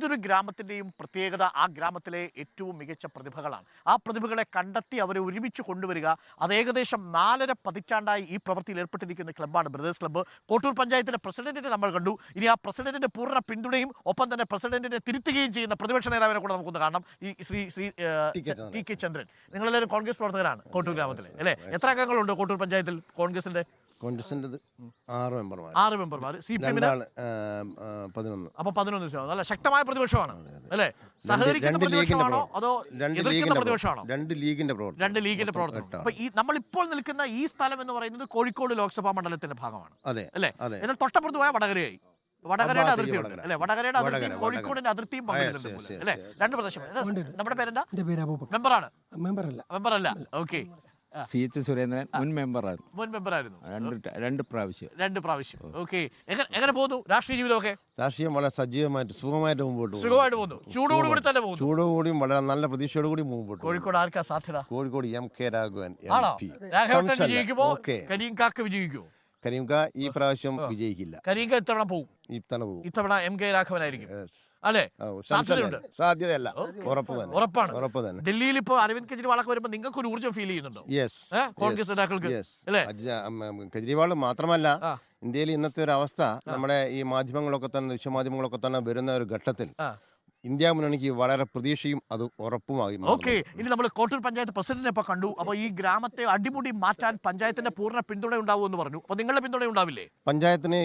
ഏതൊരു ഗ്രാമത്തിൻ്റെയും പ്രത്യേകത ആ ഗ്രാമത്തിലെ ഏറ്റവും മികച്ച പ്രതിഭകളാണ്. ആ പ്രതിഭകളെ കണ്ടെത്തി അവരെ ഒരുമിച്ച് കൊണ്ടുവരിക. അത് ഏകദേശം 4.5 പതിറ്റാണ്ടായി ഈ പ്രവൃത്തിയിൽ ഏർപ്പെട്ടിരിക്കുന്ന ക്ലബ്ബാണ് ബ്രദേഴ്സ് ക്ലബ്ബ്. കോട്ടൂർ പഞ്ചായത്തിൻ്റെ പ്രസിഡന്റിനെ നമ്മൾ കണ്ടു. ഇനി ആ പ്രസിഡന്റിന്റെ പൂർണ്ണ പിന്തുണയും ഒപ്പം തന്നെ പ്രസിഡന്റിനെ തിരുത്തുകയും ചെയ്യുന്ന പ്രതിപക്ഷ നേതാവിനെ കൂടെ നമുക്കൊന്ന് കാണണം. ഈ ശ്രീ ടി കെ ചന്ദ്രൻ. നിങ്ങളെല്ലാവരും കോൺഗ്രസ് പ്രവർത്തകരാണ് കോട്ടൂർ ഗ്രാമത്തിലെ അല്ലേ? എത്ര അംഗങ്ങളുണ്ട് കോട്ടൂർ പഞ്ചായത്തിൽ കോൺഗ്രസിന്റെ? 6 മെമ്പർമാർ. CPM-ന് 11. അപ്പൊ 11. നല്ല ശക്തമായ പ്രതിപക്ഷമാണ് അല്ലേ? സഹകരിക്കുന്ന പ്രതിപക്ഷമാണോ അതോ എതിർക്കുന്ന പ്രതിപക്ഷമാണോ? രണ്ട് ലീഗിന്റെ പ്രവർത്തനം. അപ്പൊ ഈ നമ്മളിപ്പോൾ നിൽക്കുന്ന ഈ സ്ഥലം എന്ന് പറയുന്നത് കോഴിക്കോട് ലോക്സഭാ മണ്ഡലത്തിന്റെ ഭാഗമാണ് അല്ലേ? എന്നാൽ തൊട്ടപ്പുറത്ത് പോയാൽ വടകരയായി. വടകരയുടെ അതിർത്തിയുണ്ട് അല്ലെ? വടകരയുടെ അതിർത്തിയും കോഴിക്കോടിന്റെ അതിർത്തിയും പങ്കിടുന്നുണ്ട് അല്ലെ? രണ്ട് പ്രദേശം. നമ്മുടെ പേരെന്താ? മെമ്പറല്ല. ഓക്കെ. CH സുരേന്ദ്രൻ മുൻ മെമ്പറായിരുന്നു. രണ്ട് പ്രാവശ്യം. ഓക്കെ. എങ്ങനെ പോകുന്നു രാഷ്ട്രീയ ജീവിതമൊക്കെ? രാഷ്ട്രീയം വളരെ സജീവമായിട്ട് സുഖമായിട്ട് പോകുന്നു. ചൂടോടുകൂടി തന്നെ പോകുന്നു. ചൂടോടുകൂടിയും വളരെ നല്ല പ്രതീക്ഷയോടുകൂടി മുമ്പോട്ട്. കോഴിക്കോട് ആർക്കാ സാധ്യത? കോഴിക്കോട് MK രാഘവൻ വിജയിക്കുമോ? കരീംകാക്ക വിജയിക്കുമോ? കരീംക ഈ പ്രാവശ്യം വിജയിക്കില്ല. കരീംക ഇത്തവണ പോകും. ഇത്തവണ MK രാഘവനായിരിക്കും അല്ലെ? സാധ്യതയല്ല, ഉറപ്പാണ്. ഡൽഹിയിൽ ഇപ്പൊ അരവിന്ദ് കെജ്രിവാളൊക്കെ വരുമ്പോ നിങ്ങൾക്ക് ഒരു ഊർജ്ജം ഫീൽ ചെയ്യുന്നുണ്ടോ കോൺഗ്രസ് നേതാക്കൾക്ക്? കെജ്രിവാൾ മാത്രമല്ല, ഇന്ത്യയിൽ ഇന്നത്തെ ഒരു അവസ്ഥ, നമ്മുടെ ഈ മാധ്യമങ്ങളൊക്കെ തന്നെ ദൃശ്യമാധ്യമങ്ങളൊക്കെ തന്നെ വരുന്ന ഒരു ഘട്ടത്തിൽ ഇന്ത്യ മുന്നണിക്ക് വളരെ പ്രതീക്ഷയും അത് ഉറപ്പുമായി. ഓക്കെ. ഇനി നമ്മൾ കോട്ടൂർ പഞ്ചായത്ത് പ്രസിഡന്റിനെ ഇപ്പൊ കണ്ടു. അപ്പൊ ഈ ഗ്രാമത്തെ അടിമുടി മാറ്റാൻ പഞ്ചായത്തിന്റെ പൂർണ്ണ പിന്തുണ ഉണ്ടാവുമെന്ന് പറഞ്ഞു. അപ്പൊ നിങ്ങളുടെ പിന്തുണ ഉണ്ടാവില്ലേ? പഞ്ചായത്തിന്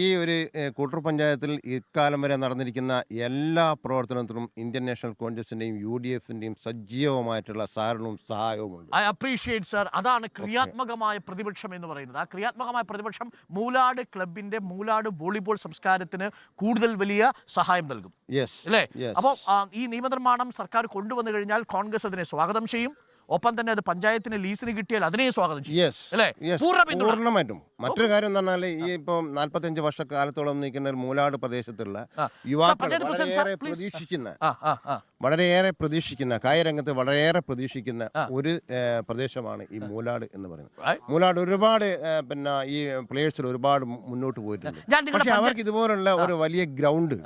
ഈ ഒരു കോട്ടൂർ പഞ്ചായത്തിൽ ഇക്കാലം വരെ നടന്നിരിക്കുന്ന എല്ലാ പ്രവർത്തനത്തിനും ഇന്ത്യൻ നാഷണൽ കോൺഗ്രസിന്റെയും UDF-ന്റെയും സജീവമായിട്ടുള്ള സഹകരണവും സഹായവും ഉണ്ട്. I appreciate sir. അതാണ് ക്രിയാത്മകമായ പ്രതിപക്ഷം എന്ന് പറയുന്നത്. ആ ക്രിയാത്മകമായ പ്രതിപക്ഷം മൂലാട് ക്ലബിന്റെ മൂലാട് വോളിബോൾ സംസ്കാരത്തിന് കൂടുതൽ വലിയ സഹായം നൽകും. അപ്പോൾ ഈ നിയമനിർമ്മാണം സർക്കാർ കൊണ്ടുവന്നു കഴിഞ്ഞാൽ കോൺഗ്രസ് അതിനെ സ്വാഗതം ചെയ്യും. ഒപ്പം തന്നെ അത് പഞ്ചായത്തിന് ലീസിന് കിട്ടിയാൽ അതിനെ സ്വാഗതം ചെയ്യും. പൂർണ്ണമായിട്ടും. മറ്റൊരു കാര്യം എന്ന് പറഞ്ഞാൽ ഈ ഇപ്പം 45 വർഷക്കാലത്തോളം നിൽക്കുന്ന ഒരു മൂലാട് പ്രദേശത്തുള്ള യുവാക്കൾ വളരെയേറെ പ്രതീക്ഷിക്കുന്ന കായികരംഗത്ത് വളരെയേറെ പ്രതീക്ഷിക്കുന്ന ഒരു പ്രദേശമാണ് ഈ മൂലാട് എന്ന് പറയുന്നത്. മൂലാട് ഒരുപാട് ഈ പ്ലേയേഴ്സിൽ ഒരുപാട് മുന്നോട്ട് പോയിട്ടുണ്ട്. പക്ഷെ അവർക്ക് ഇതുപോലുള്ള ഒരു വലിയ ഗ്രൗണ്ട്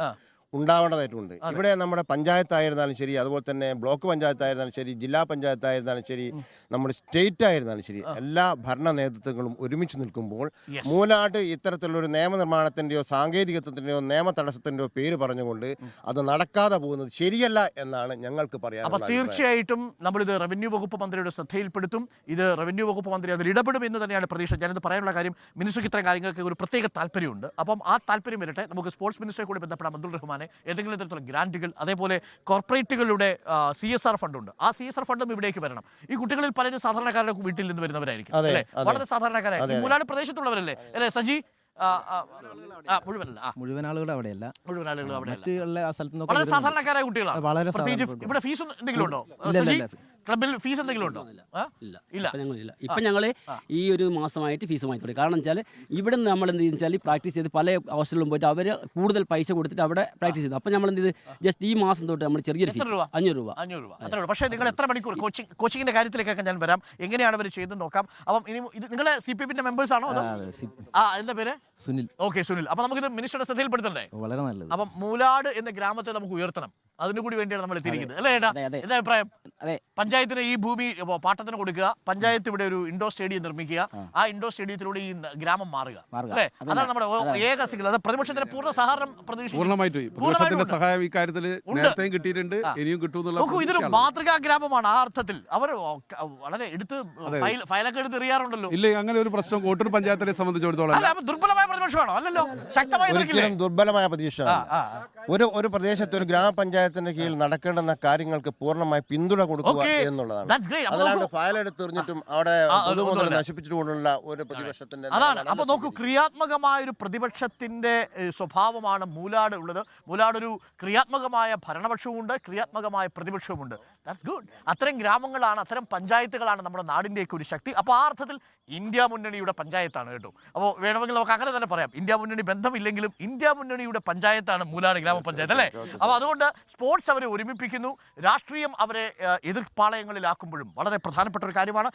ഉണ്ടാവേണ്ടതായിട്ടുണ്ട്. ഇവിടെ നമ്മുടെ പഞ്ചായത്തായിരുന്നാലും ശരി, അതുപോലെ തന്നെ ബ്ലോക്ക് പഞ്ചായത്തായിരുന്നാലും ശരി, ജില്ലാ പഞ്ചായത്തായിരുന്നാലും ശരി, നമ്മുടെ സ്റ്റേറ്റ് ആയിരുന്നാലും ശരി, എല്ലാ ഭരണ നേതൃത്വങ്ങളും ഒരുമിച്ച് നിൽക്കുമ്പോൾ മൂലാട് ഇത്തരത്തിലുള്ളൊരു നിയമനിർമ്മാണത്തിൻ്റെയോ സാങ്കേതികത്വത്തിൻ്റെയോ നിയമ തടസ്സത്തിൻ്റെയോ പേര് പറഞ്ഞുകൊണ്ട് അത് നടക്കാതെ പോകുന്നത് ശരിയല്ല എന്നാണ് ഞങ്ങൾക്ക് പറയാനുള്ളത്. തീർച്ചയായിട്ടും നമ്മളിത് റവന്യൂ വകുപ്പ് മന്ത്രിയുടെ ശ്രദ്ധയിൽപ്പെടുത്തും. ഇത് റവന്യൂ വകുപ്പ് മന്ത്രി അതിൽ ഇടപെടും എന്ന് തന്നെയാണ് പ്രതീക്ഷ. ഞാനിത് പറയാനുള്ള കാര്യം, മിനിസ്റ്റർക്ക് ഇത്തരം കാര്യങ്ങൾക്ക് ഒരു പ്രത്യേക താല്പര്യമുണ്ട്. അപ്പം ആ താല്പര്യം വരട്ടെ. നമുക്ക് സ്പോർട്സ് മിനിസ്റ്ററെ കൂടി ബന്ധപ്പെടാം. അബ്ദുൾ റഹ്മാൻ, ഏതെങ്കിലും തരത്തിലുള്ള ഗ്രാന്റുകൾ, അതേപോലെ കോർപ്പറേറ്റുകളുടെ CSR ഫണ്ടുണ്ട്. ആ CSR ഫണ്ടും ഇവിടേക്ക് വരണം. ഈ കുട്ടികളിൽ പലരും സാധാരണക്കാരുടെ വീട്ടിൽ നിന്ന് വരുന്നവരായിരിക്കും അല്ലെ? വളരെ സാധാരണക്കാരായി മൂലാട് പ്രദേശത്തുള്ളവരല്ലേ അല്ലെ സജി? മുഴുവൻ ആളുകൾ അവിടെയല്ല, വളരെ സാധാരണക്കാരായ കുട്ടികളാണ്. ഇവിടെ ഫീസ് എന്തെങ്കിലും ഉണ്ടോ? ക്ലബിൽ ഫീസ് എന്തെങ്കിലും ഉണ്ടോ? ഇല്ല. ഇപ്പം ഞങ്ങൾ ഈ ഒരു മാസമായിട്ട് ഫീസ് വാങ്ങിത്തോളി. കാരണം വെച്ചാൽ ഇവിടെ നിന്ന് നമ്മൾ എന്ത് വെച്ചാൽ പ്രാക്ടീസ് ചെയ്ത് പല ഹോസ്റ്റലിലും പോയിട്ട് അവർ കൂടുതൽ പൈസ കൊടുത്തിട്ട് അവിടെ പ്രാക്ടീസ് ചെയ്തു. അപ്പം നമ്മൾ എന്ത് ചെയ്ത് ജസ്റ്റ് ഈ മാസം തൊട്ട് നമ്മൾ ചെറിയൊരു ഫീസ് 500 രൂപ. പക്ഷേ നിങ്ങൾ എത്ര മണിക്കൂർ കോച്ചിങ്ങിന്റെ കാര്യത്തിലേക്കൊക്കെ ഞാൻ വരാം. എങ്ങനെയാണ് അവർ ചെയ്തെന്ന് നോക്കാം. അപ്പം ഇനി നിങ്ങളെ CPM-ന്റെ മെമ്പേഴ്സ് ആണോ? എന്താ പേര്? സുനിൽ. ഓക്കെ, സുനിൽ. അപ്പൊ നമുക്കിത് മിനിസ്റ്ററുടെ ശ്രദ്ധയിൽപ്പെടുത്തണ്ടേ? വളരെ നല്ലത്. അപ്പം മൂലാട് എന്ന ഗ്രാമത്തെ നമുക്ക് ഉയർത്തണം. അതിനുകൂടി വേണ്ടിയാണ് നമ്മൾ എത്തിയിരിക്കുന്നത് അല്ലേ ഏട്ടാ? എന്താ അഭിപ്രായം? പഞ്ചായത്തിന് ഈ ഭൂമി പാട്ടത്തിന് കൊടുക്കുക, പഞ്ചായത്ത് ഇവിടെ ഒരു ഇൻഡോർ സ്റ്റേഡിയം നിർമ്മിക്കുക, ആ ഇൻഡോർ സ്റ്റേഡിയത്തിലൂടെ ഈ ഗ്രാമം മാറുക അല്ലേ? അതാണ് നമ്മുടെ ഏക സിഗ്നൽ. അത് പ്രതിപക്ഷത്തിന്റെ പൂർണ്ണ സഹകരണം നോക്കൂ. ഇതൊരു മാതൃകാ ഗ്രാമമാണ്. ആ അർത്ഥത്തിൽ അവർ വളരെ എടുത്ത് ഫയലൊക്കെ എടുത്ത് എറിയാറുണ്ടല്ലോ. ഇല്ല, അങ്ങനെ ഒരു പ്രശ്നം കോട്ടൂർ പഞ്ചായത്തിനെ സംബന്ധിച്ചിടത്തോളം ദുർബലമായ പ്രതിപക്ഷമാണോ? അല്ലല്ലോ, ശക്തമായ ദുർബലമായ പ്രതിപക്ഷമാണ്. ഒരു പ്രദേശത്ത് ഒരു ഗ്രാമപഞ്ചായത്തിന്റെ കീഴിൽ നടക്കേണ്ടുന്ന കാര്യങ്ങൾക്ക് പൂർണ്ണമായി പിന്തുണ കൊടുക്കുക എന്നുള്ളതാണ്. അല്ലാണ്ട് ഫയലെടുത്തെറിഞ്ഞിട്ടും അവിടെ നശിപ്പിച്ചുകൊണ്ടുള്ള ഒരു പ്രതിപക്ഷത്തിന്റെ അതാണ്. അപ്പൊ നോക്കൂ, ക്രിയാത്മകമായ ഒരു പ്രതിപക്ഷത്തിന്റെ സ്വഭാവമാണ് മൂലാട് ഉള്ളത്. മൂലാട് ഒരു ക്രിയാത്മകമായ ഭരണപക്ഷവുമുണ്ട്, ക്രിയാത്മകമായ പ്രതിപക്ഷവുമുണ്ട്. That's good. അത്തരം ഗ്രാമങ്ങളാണ്, അത്തരം പഞ്ചായത്തുകളാണ് നമ്മുടെ നാടിൻ്റെയൊക്കെ ഒരു ശക്തി. അപ്പോൾ ആ അർത്ഥത്തിൽ ഇന്ത്യ മുന്നണിയുടെ പഞ്ചായത്താണ് കേട്ടോ. അപ്പോൾ വേണമെങ്കിൽ നമുക്ക് അങ്ങനെ തന്നെ പറയാം, ഇന്ത്യ മുന്നണി ബന്ധമില്ലെങ്കിലും ഇന്ത്യ മുന്നണിയുടെ പഞ്ചായത്താണ് മൂലാട് ഗ്രാമപഞ്ചായത്ത് അല്ലേ? അപ്പോൾ അതുകൊണ്ട് സ്പോർട്സ് അവരെ ഒരുമിപ്പിക്കുന്നു, രാഷ്ട്രീയം അവരെ എതിർപ്പാളയങ്ങളിലാക്കുമ്പോഴും വളരെ പ്രധാനപ്പെട്ട ഒരു കാര്യമാണ്.